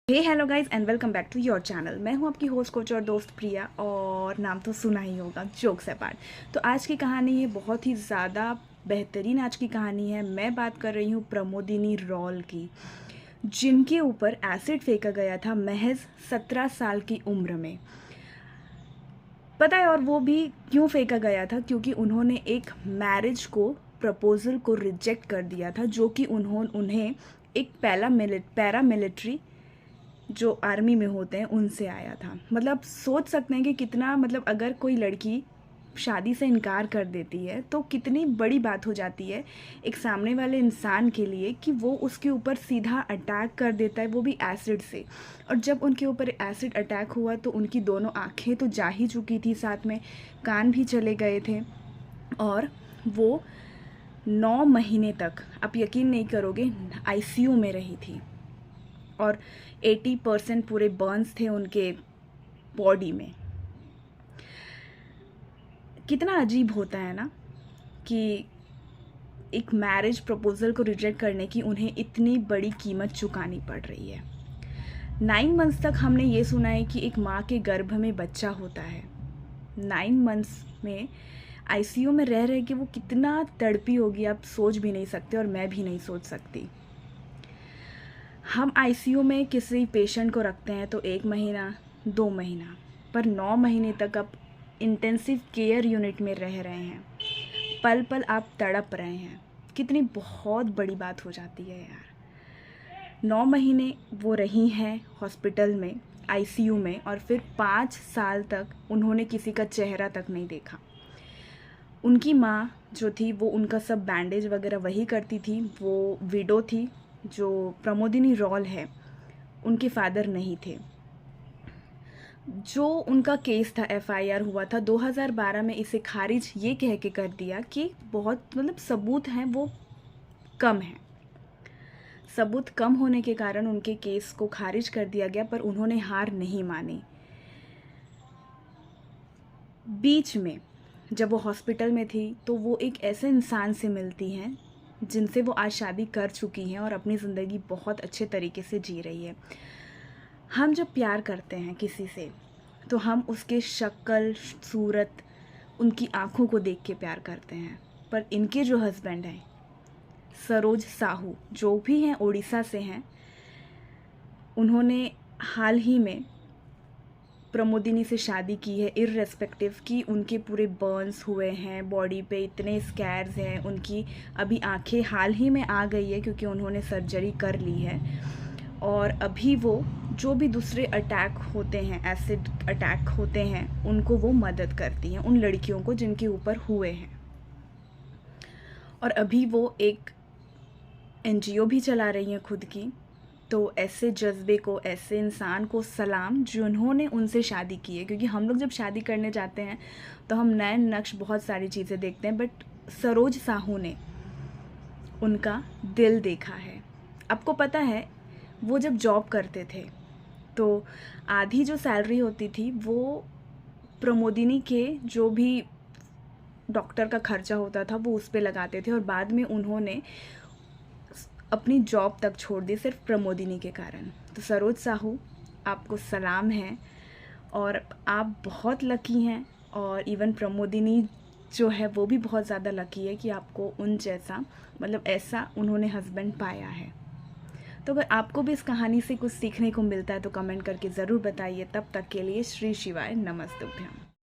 Hey hello guys and welcome back to your channel. मैं हूं आपकी होस्ट कोच और दोस्त प्रिया, और नाम तो सुना ही होगा, जोक्स अपार्ट। तो आज की कहानी है बहुत ही ज़्यादा बेहतरीन। आज की कहानी है, मैं बात कर रही हूँ प्रमोदिनी रॉल की, जिनके ऊपर एसिड फेंका गया था महज 17 साल की उम्र में। पता है और वो भी क्यों फेंका गया था? क्योंकि उन्होंने एक मैरिज को, प्रपोजल को रिजेक्ट कर दिया था, जो कि उन्हें एक पैरा मिलिट्री जो आर्मी में होते हैं उनसे आया था। मतलब सोच सकते हैं कि कितना, मतलब अगर कोई लड़की शादी से इनकार कर देती है तो कितनी बड़ी बात हो जाती है एक सामने वाले इंसान के लिए, कि वो उसके ऊपर सीधा अटैक कर देता है, वो भी एसिड से। और जब उनके ऊपर एसिड अटैक हुआ तो उनकी दोनों आंखें तो जा ही चुकी थी, साथ में कान भी चले गए थे, और वो 9 महीने तक, आप यकीन नहीं करोगे, आईसीयू में रही थी। और 80% पूरे बर्न्स थे उनके बॉडी में। कितना अजीब होता है ना कि एक मैरिज प्रपोजल को रिजेक्ट करने की उन्हें इतनी बड़ी कीमत चुकानी पड़ रही है। 9 मंथ्स तक हमने ये सुना है कि एक माँ के गर्भ में बच्चा होता है। 9 मंथ्स में आईसीयू में रह रहे कि वो कितना तड़पी होगी, आप सोच भी नहीं सकते, और मैं भी नहीं सोच सकती। हम आईसीयू में किसी पेशेंट को रखते हैं तो 1 महीना 2 महीना, पर 9 महीने तक आप इंटेंसिव केयर यूनिट में रह रहे हैं, पल पल आप तड़प रहे हैं। कितनी बहुत बड़ी बात हो जाती है यार। 9 महीने वो रही हैं हॉस्पिटल में, आईसीयू में, और फिर 5 साल तक उन्होंने किसी का चेहरा तक नहीं देखा। उनकी माँ जो थी वो उनका सब बैंडेज वगैरह वही करती थी। वो विडो थी। जो प्रमोदिनी रॉल है, उनके फादर नहीं थे। जो उनका केस था, एफआईआर हुआ था 2012 में, इसे खारिज ये कह के कर दिया कि बहुत, मतलब सबूत हैं वो कम हैं। सबूत कम होने के कारण उनके केस को खारिज कर दिया गया, पर उन्होंने हार नहीं मानी। बीच में जब वो हॉस्पिटल में थी तो वो एक ऐसे इंसान से मिलती हैं जिनसे वो आज शादी कर चुकी हैं और अपनी ज़िंदगी बहुत अच्छे तरीके से जी रही है। हम जब प्यार करते हैं किसी से तो हम उसके शक्ल, सूरत, उनकी आँखों को देख के प्यार करते हैं। पर इनके जो हस्बैंड हैं, सरोज साहू, जो भी हैं, उड़ीसा से हैं, उन्होंने हाल ही में प्रमोदिनी से शादी की है, इर्रेस्पेक्टिव कि उनके पूरे बर्न्स हुए हैं, बॉडी पे इतने स्कैर्स हैं। उनकी अभी आंखें हाल ही में आ गई है क्योंकि उन्होंने सर्जरी कर ली है। और अभी वो जो भी दूसरे अटैक होते हैं, एसिड अटैक होते हैं, उनको वो मदद करती हैं, उन लड़कियों को जिनके ऊपर हुए हैं। और अभी वो एक एनजीओ भी चला रही हैं खुद की। तो ऐसे जज्बे को, ऐसे इंसान को सलाम जिन्होंने उनसे शादी की है। क्योंकि हम लोग जब शादी करने जाते हैं तो हम नए नक्श, बहुत सारी चीज़ें देखते हैं, बट सरोज साहू ने उनका दिल देखा है। आपको पता है, वो जब जॉब करते थे तो आधी जो सैलरी होती थी वो प्रमोदिनी के जो भी डॉक्टर का खर्चा होता था वो उस पे लगाते थे, और बाद में उन्होंने अपनी जॉब तक छोड़ दी सिर्फ प्रमोदिनी के कारण। तो सरोज साहू, आपको सलाम है, और आप बहुत लकी हैं। और इवन प्रमोदिनी जो है वो भी बहुत ज़्यादा लकी है कि आपको उन जैसा, मतलब ऐसा उन्होंने हस्बैंड पाया है। तो अगर आपको भी इस कहानी से कुछ सीखने को मिलता है तो कमेंट करके ज़रूर बताइए। तब तक के लिए श्री शिवाय नमस्तुभ्यम।